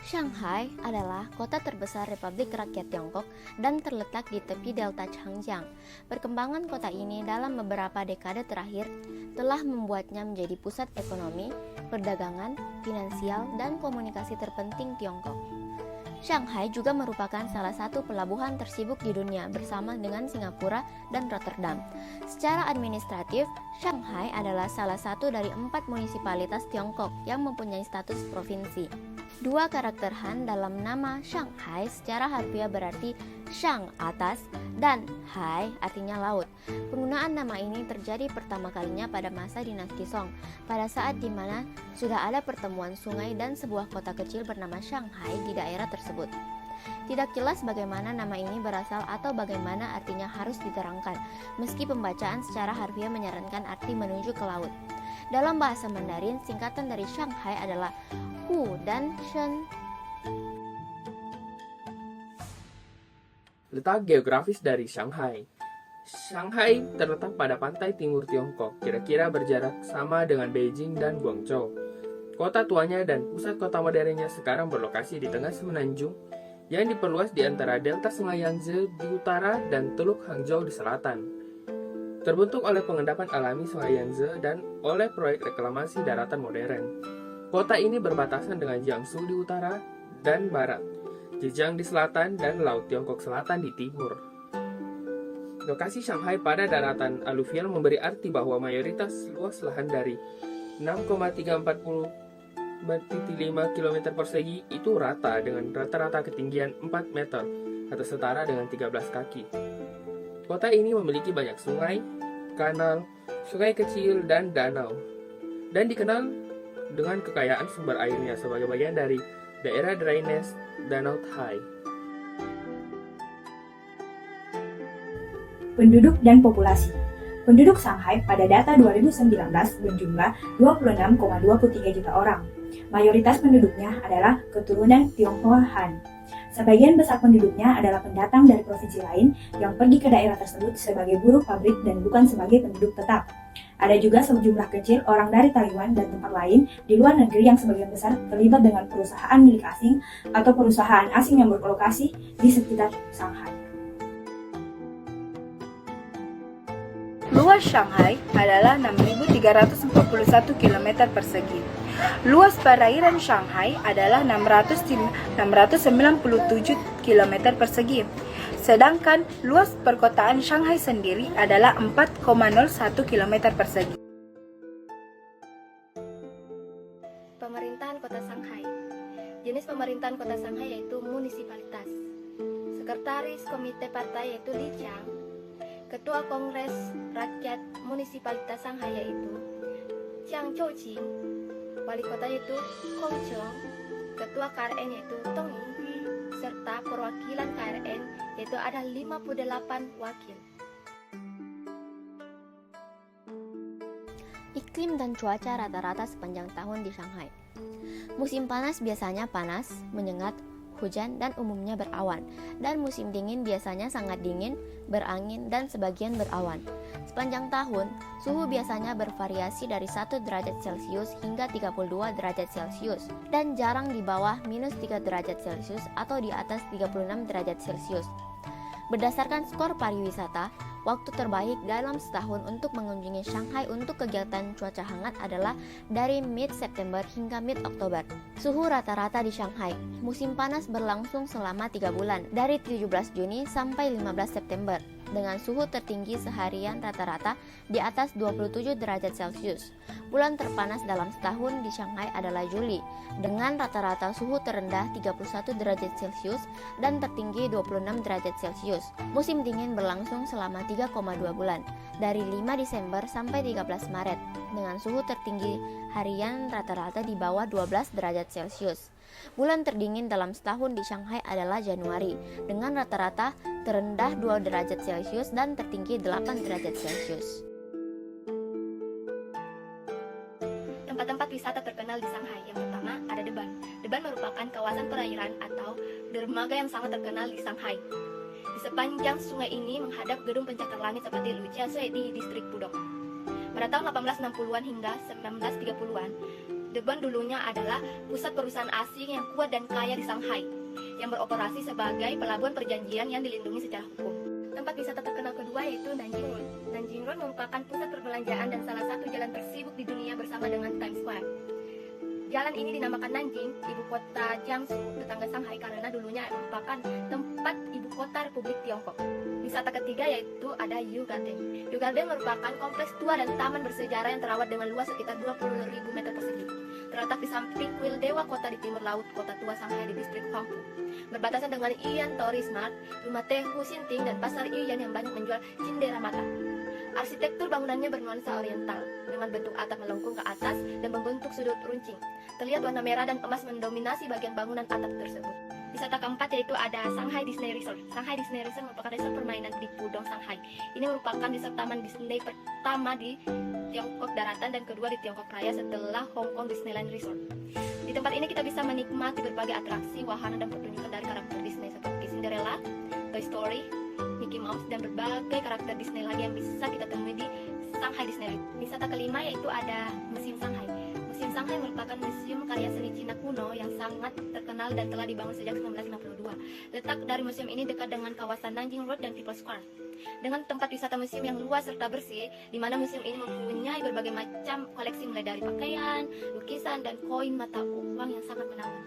Shanghai adalah kota terbesar Republik Rakyat Tiongkok dan terletak di tepi delta Changjiang. Perkembangan kota ini dalam beberapa dekade terakhir telah membuatnya menjadi pusat ekonomi, perdagangan, finansial, dan komunikasi terpenting Tiongkok. Shanghai juga merupakan salah satu pelabuhan tersibuk di dunia bersama dengan Singapura dan Rotterdam. Secara administratif, Shanghai adalah salah satu dari 4 munisipalitas Tiongkok yang mempunyai status provinsi. Dua karakter Han dalam nama Shanghai secara harfiah berarti Shang atas dan Hai artinya laut. Penggunaan nama ini terjadi pertama kalinya pada masa dinasti Song, pada saat di mana sudah ada pertemuan sungai dan sebuah kota kecil bernama Shanghai di daerah tersebut. Tidak jelas bagaimana nama ini berasal atau bagaimana artinya harus diterangkan, meski pembacaan secara harfiah menyarankan arti menuju ke laut. Dalam bahasa Mandarin, singkatan dari Shanghai adalah Hu dan Shen. Letak geografis dari Shanghai. Shanghai terletak pada pantai timur Tiongkok, kira-kira berjarak sama dengan Beijing dan Guangzhou. Kota tuanya dan pusat kota modernnya sekarang berlokasi di tengah semenanjung yang diperluas di antara delta Sungai Yangtze di utara dan Teluk Hangzhou di selatan. Terbentuk oleh pengendapan alami Sungai Yangtze dan oleh proyek reklamasi daratan modern. Kota ini berbatasan dengan Jiangsu di utara dan barat, Zhejiang di selatan, dan Laut Tiongkok Selatan di timur. Lokasi Shanghai pada daratan aluvial memberi arti bahwa mayoritas luas lahan dari 6,345 km persegi itu rata dengan rata-rata ketinggian 4 meter atau setara dengan 13 kaki. Kota ini memiliki banyak sungai, kanal, sungai kecil, dan danau, dan dikenal dengan kekayaan sumber airnya sebagai bagian dari daerah drainase Danau Tai. Penduduk dan populasi. Penduduk Shanghai pada data 2019 berjumlah 26,23 juta orang. Mayoritas penduduknya adalah keturunan Tionghoa Han. Sebagian besar penduduknya adalah pendatang dari provinsi lain yang pergi ke daerah tersebut sebagai buruh pabrik dan bukan sebagai penduduk tetap. Ada juga sejumlah kecil orang dari Taiwan dan tempat lain di luar negeri yang sebagian besar terlibat dengan perusahaan milik asing atau perusahaan asing yang berlokasi di sekitar Shanghai. Luas Shanghai adalah 6.341 km persegi. Luas perairan Shanghai adalah 697 km persegi. Sedangkan luas perkotaan Shanghai sendiri adalah 4,01 km persegi. Pemerintahan Kota Shanghai. Jenis pemerintahan Kota Shanghai yaitu munisipalitas. Sekretaris Komite Partai yaitu Li Qiang. Ketua Kongres Rakyat Munisipalitas Shanghai yaitu Jiang Zhouqing. Wali kota yaitu Kong Cheng. Ketua KRN yaitu Tong Yinghui, serta perwakilan KRN yaitu ada 58 wakil. Iklim dan cuaca rata-rata sepanjang tahun di Shanghai. Musim panas biasanya panas, menyengat, hujan, dan umumnya berawan. Dan musim dingin biasanya sangat dingin, berangin, dan sebagian berawan. Sepanjang tahun, suhu biasanya bervariasi dari 1 derajat Celcius hingga 32 derajat Celcius, dan jarang di bawah minus 3 derajat Celcius atau di atas 36 derajat Celcius. Berdasarkan skor pariwisata, waktu terbaik dalam setahun untuk mengunjungi Shanghai untuk kegiatan cuaca hangat adalah dari mid-September hingga mid-Oktober. Suhu rata-rata di Shanghai, musim panas berlangsung selama 3 bulan, dari 17 Juni sampai 15 September, dengan suhu tertinggi seharian rata-rata di atas 27 derajat Celcius. Bulan terpanas dalam setahun di Shanghai adalah Juli, dengan rata-rata suhu terendah 31 derajat Celcius dan tertinggi 26 derajat Celcius. Musim dingin berlangsung selama 3,2 bulan, dari 5 Desember sampai 13 Maret, dengan suhu tertinggi harian rata-rata di bawah 12 derajat Celcius. Bulan terdingin dalam setahun di Shanghai adalah Januari, dengan rata-rata terendah 2 derajat Celcius dan tertinggi 8 derajat Celcius. Tempat-tempat wisata terkenal di Shanghai. Yang pertama ada Deban. Deban merupakan kawasan perairan atau dermaga yang sangat terkenal di Shanghai. Di sepanjang sungai ini menghadap gedung pencakar langit seperti Lujiazui di distrik Pudong. Pada tahun 1860-an hingga 1930-an, Deban dulunya adalah pusat perusahaan asing yang kuat dan kaya di Shanghai, yang beroperasi sebagai pelabuhan perjanjian yang dilindungi secara hukum. Tempat wisata terkenal kedua yaitu Nanjing Road. Nanjing Road merupakan pusat perbelanjaan dan salah satu jalan tersibuk di dunia bersama dengan Times Square. Jalan ini dinamakan Nanjing, ibu kota Jiangsu, tetangga Shanghai, karena dulunya merupakan tempat ibu kota Republik Tiongkok. Wisata ketiga yaitu ada Yu Garden. Yu Garden merupakan kompleks tua dan taman bersejarah yang terawat dengan luas sekitar 20.000 meter persegi. Terletak di samping kuil Dewa Kota di timur laut kota tua Shanghai di distrik Huangpu. Berbatasan dengan Ian Tourist Mart, rumah teh Hu Xinting, dan pasar Iyan yang banyak menjual cindera mata. Arsitektur bangunannya bernuansa oriental, dengan bentuk atap melengkung ke atas dan membentuk sudut runcing. Terlihat warna merah dan emas mendominasi bagian bangunan atap tersebut. Wisata keempat yaitu ada Shanghai Disney Resort. Shanghai Disney Resort merupakan resort permainan di Pudong, Shanghai. Ini merupakan resort taman Disney pertama di Tiongkok Daratan dan kedua di Tiongkok Raya setelah Hong Kong Disneyland Resort. Di tempat ini kita bisa menikmati berbagai atraksi, wahana, dan pertunjukan dari karakter Disney seperti Cinderella, Toy Story, Mickey Mouse, dan berbagai karakter Disney lagi yang bisa kita temui di Shanghai Disney. Wisata kelima yaitu ada Museum Shanghai. Museum Shanghai merupakan museum karya seni Cina kuno yang sangat terkenal dan telah dibangun sejak 1962. Letak dari museum ini dekat dengan kawasan Nanjing Road dan People's Square. Dengan tempat wisata museum yang luas serta bersih, di mana museum ini mempunyai berbagai macam koleksi mulai dari pakaian, lukisan, dan koin mata uang yang sangat menawan.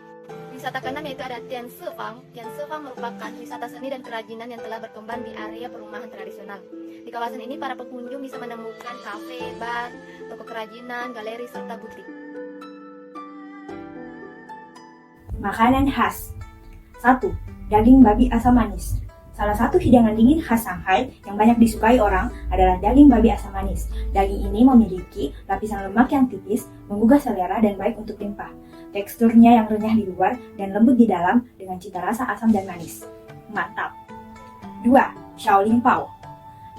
Wisata keenam yaitu ada Tianshifang. Tianshifang merupakan wisata seni dan kerajinan yang telah berkembang di area perumahan tradisional. Di kawasan ini para pengunjung bisa menemukan kafe, bar, toko kerajinan, galeri, serta butik. Makanan khas. 1. Daging babi asam manis. Salah satu hidangan dingin khas Shanghai yang banyak disukai orang adalah daging babi asam manis. Daging ini memiliki lapisan lemak yang tipis, menggugah selera dan baik untuk limpah. Teksturnya yang renyah di luar dan lembut di dalam dengan cita rasa asam dan manis. Mantap. 2. Shaolin Pao.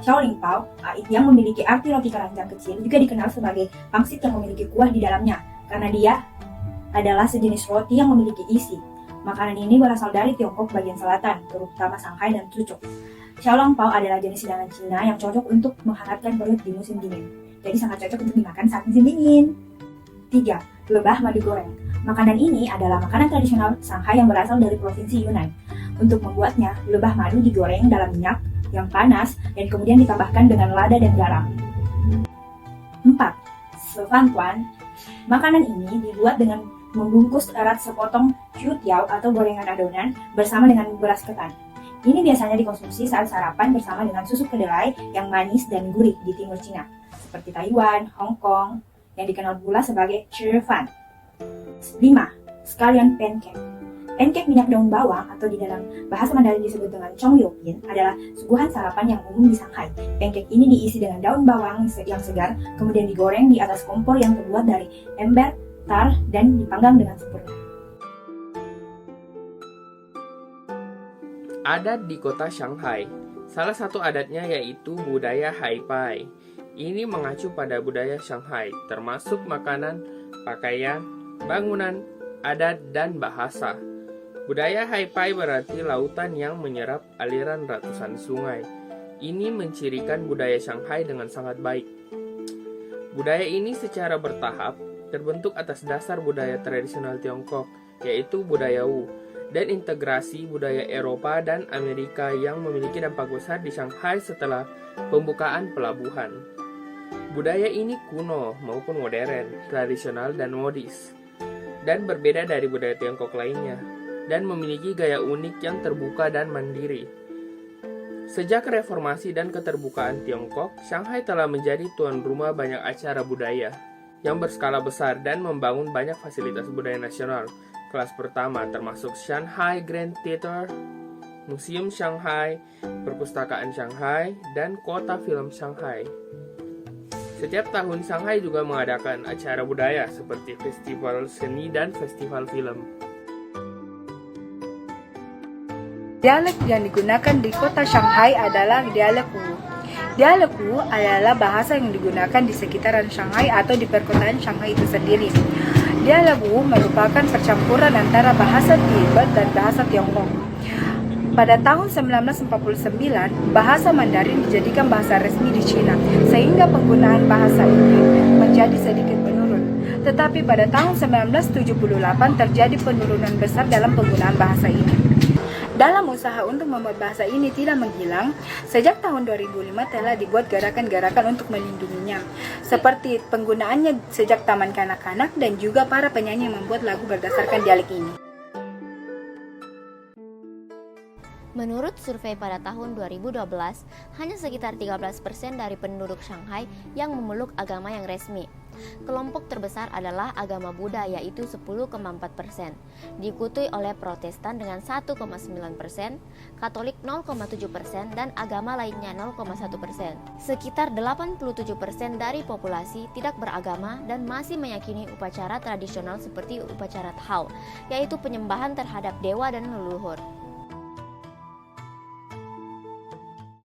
Shaolin Pao yang memiliki arti roti keranjang kecil juga dikenal sebagai pangsit yang memiliki kuah di dalamnya karena dia adalah sejenis roti yang memiliki isi. Makanan ini berasal dari Tiongkok bagian selatan, terutama Shanghai dan Suzhou. Xiaolong Pao adalah jenis hidangan Cina yang cocok untuk menghangatkan perut di musim dingin. Jadi sangat cocok untuk dimakan saat musim dingin. 3. Lebah madu goreng. Makanan ini adalah makanan tradisional Shanghai yang berasal dari provinsi Yunnan. Untuk membuatnya, lebah madu digoreng dalam minyak yang panas dan kemudian ditambahkan dengan lada dan garam. 4. Sefantuan. Makanan ini dibuat dengan membungkus erat sepotong chutiao atau gorengan adonan bersama dengan beras ketan. Ini biasanya dikonsumsi saat sarapan bersama dengan susu kedelai yang manis dan gurih di timur Cina, seperti Taiwan, Hong Kong, yang dikenal pula sebagai Chifan. 5. Sekalian pancake. Pancake minyak daun bawang atau di dalam bahasa Mandarin disebut dengan chongyopin adalah suguhan sarapan yang umum di Shanghai. Pancake ini diisi dengan daun bawang yang segar, kemudian digoreng di atas kompor yang terbuat dari ember, tar, dan dipanggang dengan sempurna. Adat di kota Shanghai. Salah satu adatnya yaitu budaya Haipai. Ini mengacu pada budaya Shanghai, termasuk makanan, pakaian, bangunan, adat, dan bahasa. Budaya Haipai berarti lautan yang menyerap aliran ratusan sungai. Ini mencirikan budaya Shanghai dengan sangat baik. Budaya ini secara bertahap terbentuk atas dasar budaya tradisional Tiongkok, yaitu budaya Wu, dan integrasi budaya Eropa dan Amerika yang memiliki dampak besar di Shanghai setelah pembukaan pelabuhan. Budaya ini kuno maupun modern, tradisional dan modis, dan berbeda dari budaya Tiongkok lainnya, dan memiliki gaya unik yang terbuka dan mandiri. Sejak reformasi dan keterbukaan Tiongkok, Shanghai telah menjadi tuan rumah banyak acara budaya yang berskala besar dan membangun banyak fasilitas budaya nasional kelas pertama termasuk Shanghai Grand Theater, Museum Shanghai, Perpustakaan Shanghai, dan Kota Film Shanghai. Setiap tahun Shanghai juga mengadakan acara budaya seperti festival seni dan festival film. Dialek yang digunakan di kota Shanghai adalah dialek Wu. Dialek Wu adalah bahasa yang digunakan di sekitaran Shanghai atau di perkotaan Shanghai itu sendiri. Dialek Wu merupakan percampuran antara bahasa Tibet dan bahasa Tiongkok. Pada tahun 1949, bahasa Mandarin dijadikan bahasa resmi di China, sehingga penggunaan bahasa ini menjadi sedikit menurun. Tetapi pada tahun 1978 terjadi penurunan besar dalam penggunaan bahasa ini. Dalam usaha untuk membuat bahasa ini tidak menghilang, sejak tahun 2005 telah dibuat gerakan-gerakan untuk melindunginya, seperti penggunaannya sejak taman kanak-kanak dan juga para penyanyi yang membuat lagu berdasarkan dialek ini. Menurut survei pada tahun 2012, hanya sekitar 13% dari penduduk Shanghai yang memeluk agama yang resmi. Kelompok terbesar adalah agama Buddha yaitu 10,4%, diikuti oleh Protestan dengan 1,9%, Katolik 0,7% dan agama lainnya 0,1%. Sekitar 87% dari populasi tidak beragama dan masih meyakini upacara tradisional seperti upacara Tao, yaitu penyembahan terhadap dewa dan leluhur.